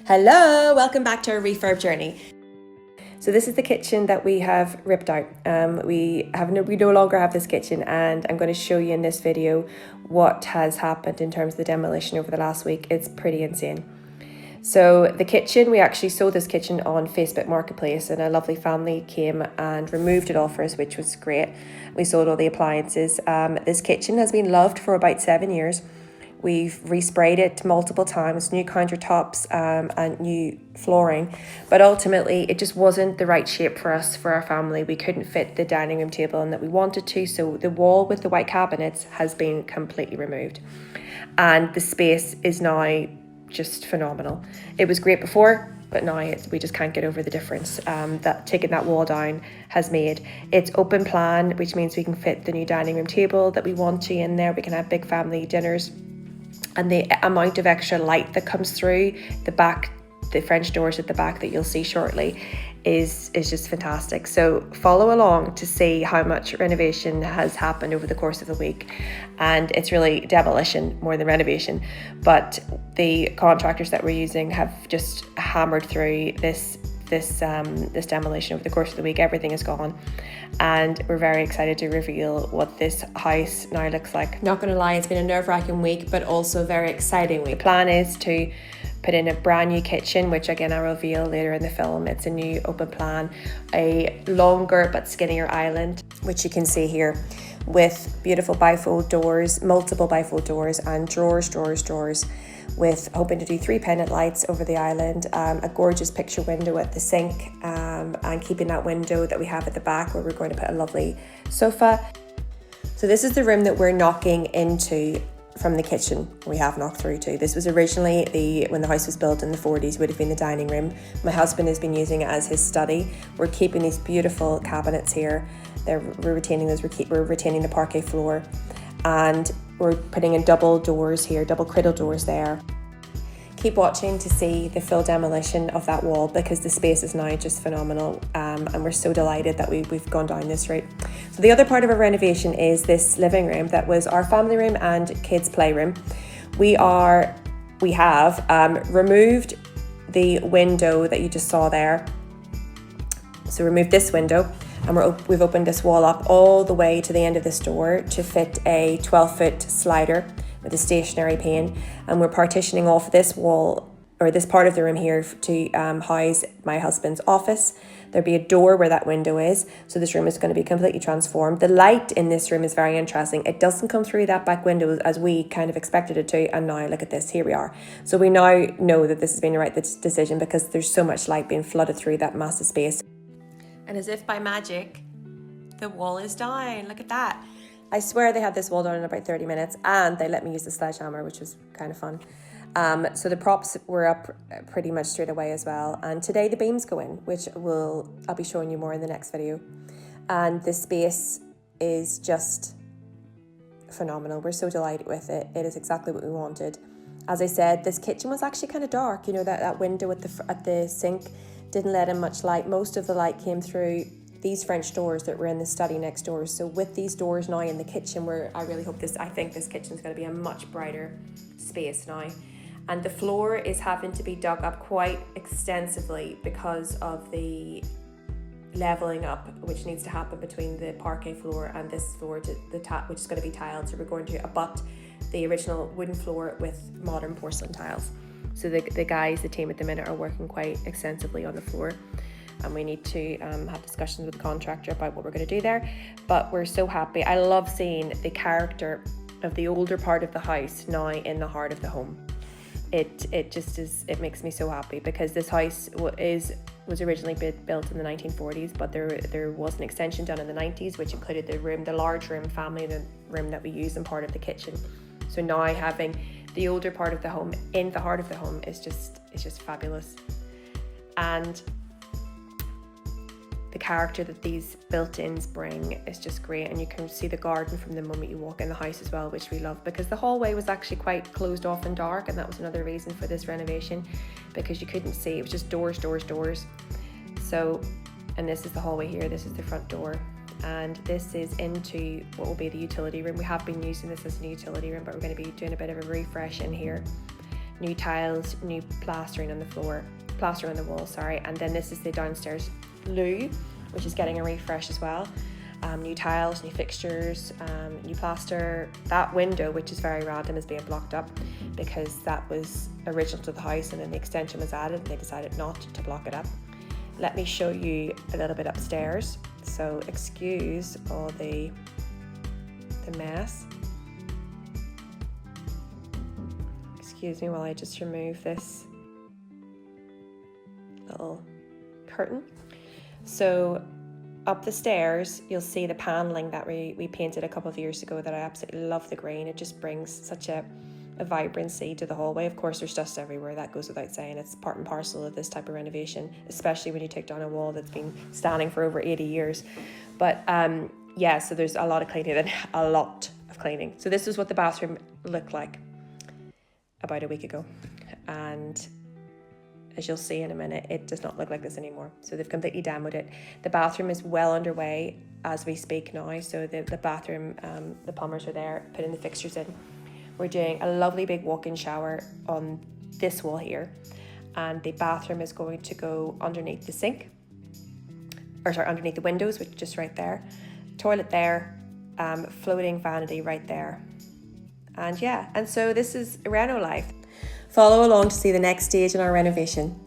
Hello, welcome back to our refurb journey. So this is the kitchen that we have ripped out. We no longer have this kitchen, and I'm going to show you in this video what has happened in terms of the demolition over the last week. It's pretty insane. So the kitchen, we actually sold this kitchen on Facebook Marketplace, and a lovely family came and removed it all for us, which was great. We sold all the appliances. This kitchen has been loved for about 7 years. We've resprayed it multiple times, new countertops and new flooring, but ultimately it just wasn't the right shape for us, for our family. We couldn't fit the dining room table in that we wanted to, so the wall with the white cabinets has been completely removed. And the space is now just phenomenal. It was great before, but now we just can't get over the difference that taking that wall down has made. It's open plan, which means we can fit the new dining room table that we want to in there. We can have big family dinners. And the amount of extra light that comes through the back, the French doors at the back that you'll see shortly is just fantastic. So follow along to see how much renovation has happened over the course of the week. And it's really demolition more than renovation. But the contractors that we're using have just hammered through this demolition over the course of the week. Everything is gone, and we're very excited to reveal what this house now looks like. Not gonna lie, it's been a nerve-wracking week, but also a very exciting week. The plan is to put in a brand new kitchen, which again I'll reveal later in the film. It's a new open plan, a longer but skinnier island, which you can see here, with beautiful bifold doors, multiple bifold doors, and drawers, with hoping to do 3 pendant lights over the island, a gorgeous picture window at the sink, and keeping that window that we have at the back where we're going to put a lovely sofa. So this is the room that we're knocking into from the kitchen. We have knocked through to. This was originally when the house was built in the 40s, would have been the dining room. My husband has been using it as his study. We're keeping these beautiful cabinets here. We're retaining those. We're retaining the parquet floor, and we're putting in double doors here, double cradle doors there. Keep watching to see the full demolition of that wall, because the space is now just phenomenal, and we're so delighted that we've gone down this route. So the other part of our renovation is this living room that was our family room and kids' playroom. We have removed the window that you just saw there. So removed this window, and we've opened this wall up all the way to the end of this door to fit a 12-foot slider with a stationary pane, and we're partitioning off this wall, or this part of the room here, to house my husband's office. There'll be a door where that window is, so this room is going to be completely transformed. The light in this room is very interesting. It doesn't come through that back window as we kind of expected it to, and now look at this, here we are. So we now know that this has been the right decision, because there's so much light being flooded through that massive space. And as if by magic, the wall is down. Look at that. I swear they had this wall done in about 30 minutes, and they let me use the sledgehammer, which was kind of fun. So the props were up pretty much straight away as well. And today the beams go in, which I'll be showing you more in the next video. And the space is just phenomenal. We're so delighted with it. It is exactly what we wanted. As I said, this kitchen was actually kind of dark. You know, that window at the sink didn't let in much light. Most of the light came through these French doors that were in the study next door. So with these doors now in the kitchen, I think this kitchen is going to be a much brighter space now. And the floor is having to be dug up quite extensively because of the leveling up, which needs to happen between the parquet floor and this floor, which is going to be tiled. So we're going to abut the original wooden floor with modern porcelain tiles. So the team at the minute are working quite extensively on the floor, and we need to have discussions with the contractor about what we're going to do there. But we're so happy. I love seeing the character of the older part of the house now in the heart of the home. It just is, it makes me so happy, because this house was originally built in the 1940s, but there was an extension done in the 90s, which included the large room, family room that we use, and part of the kitchen. So now having the older part of the home in the heart of the home is just fabulous. And the character that these built-ins bring is just great, and you can see the garden from the moment you walk in the house as well, which we love, because the hallway was actually quite closed off and dark, and that was another reason for this renovation, because you couldn't see. It was just doors. So, and this is the hallway here, this is the front door, and this is into what will be the utility room. We have been using this as a utility room, but we're going to be doing a bit of a refresh in here new tiles, new plastering on the floor, plaster on the wall, sorry. And then this is the downstairs loo, which is getting a refresh as well. New tiles, new fixtures, new plaster. That window, which is very random, is being blocked up because that was original to the house and then the extension was added and they decided not to block it up. Let me show you a little bit upstairs. So excuse all the mess. Excuse me while I just remove this little curtain. So up the stairs, you'll see the paneling that we painted a couple of years ago that I absolutely love the green. It just brings such a vibrancy to the hallway. Of course, there's dust everywhere, that goes without saying. It's part and parcel of this type of renovation, especially when you take down a wall that's been standing for over 80 years. But yeah, so there's a lot of cleaning and a lot of cleaning. So this is what the bathroom looked like about a week ago. And as you'll see in a minute, it does not look like this anymore. So they've completely demoed it. The bathroom is well underway as we speak now. So the bathroom, the plumbers are there putting the fixtures in. We're doing a lovely big walk-in shower on this wall here. And the bathroom is going to go underneath the sink. Or sorry, underneath the windows, which is just right there. Toilet there, floating vanity right there. And yeah, and so this is Reno life. Follow along to see the next stage in our renovation.